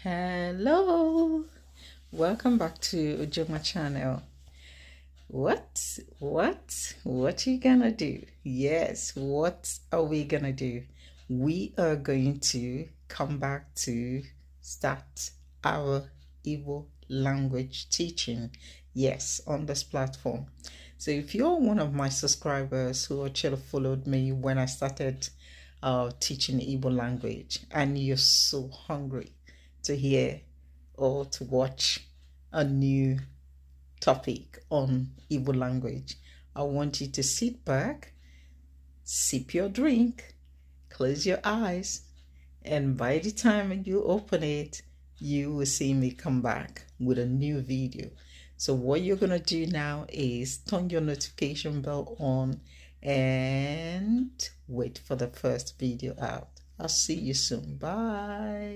Hello, welcome back to Ujoma channel. What are you gonna do? Yes, what are we gonna do? We are going to come back to start our Igbo language teaching. Yes, on this platform. So if you're one of my subscribers who actually followed me when I started teaching Igbo language and you're so hungry to hear or to watch a new topic on Igbo language, I want you to sit back, sip your drink, close your eyes, and by the time you open it, you will see me come back with a new video. So what you're going to do now is turn your notification bell on and wait for the first video out. I'll see you soon. Bye.